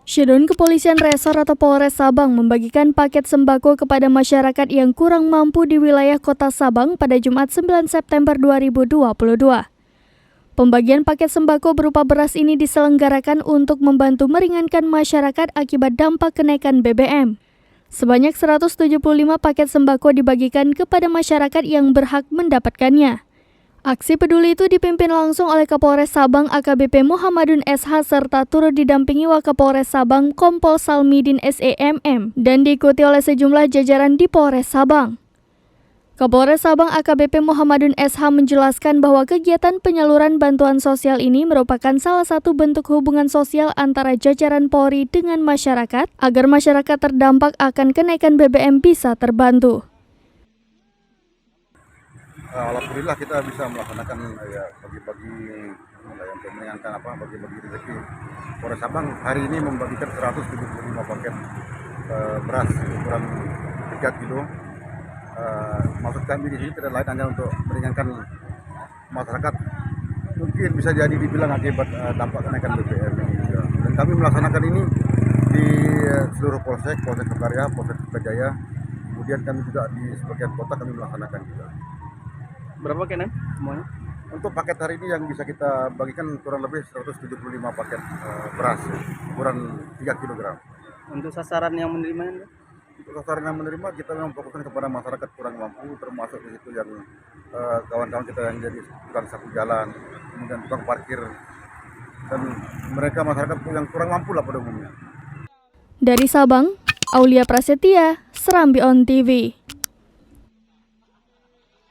Syedun Kepolisian Resor atau Polres Sabang membagikan paket sembako kepada masyarakat yang kurang mampu di wilayah Kota Sabang pada Jumat 9 September 2022. Pembagian paket sembako berupa beras ini diselenggarakan untuk membantu meringankan masyarakat akibat dampak kenaikan BBM. Sebanyak 175 paket sembako dibagikan kepada masyarakat yang berhak mendapatkannya. Aksi peduli itu dipimpin langsung oleh Kapolres Sabang AKBP Muhammadun SH serta turut didampingi Wakapolres Sabang Kompol Salmidin SEMM dan diikuti oleh sejumlah jajaran di Polres Sabang. Kapolres Sabang AKBP Muhammadun SH menjelaskan bahwa kegiatan penyaluran bantuan sosial ini merupakan salah satu bentuk hubungan sosial antara jajaran Polri dengan masyarakat agar masyarakat terdampak akan kenaikan BBM bisa terbantu. Alhamdulillah kita bisa melaksanakan bagi-bagi untuk meringankan bagi-bagi rezeki. Polres Sabang hari ini membagikan 175 paket beras ukuran 3 kilo. Maksud kami di sini tidak lain hanya untuk meringankan masyarakat. Mungkin bisa jadi dibilang akibat dampak kenaikan BBM ini juga. Dan kami melaksanakan ini di seluruh polsek Karya, Polsek Kertajaya. Kemudian kami juga di sebagian kota kami melaksanakan juga. Berapa kenan semuanya? Untuk paket hari ini yang bisa kita bagikan kurang lebih 175 paket beras ukuran 3 kg. Untuk sasaran yang menerimanya? Untuk sasaran yang menerima kita memang fokuskan kepada masyarakat kurang mampu, termasuk di situ yang kawan-kawan kita yang jadi tukang sapu jalan, kemudian tukang parkir, dan mereka masyarakat yang kurang mampu lah pada umumnya. Dari Sabang, Aulia Prasetya, Serambi On TV.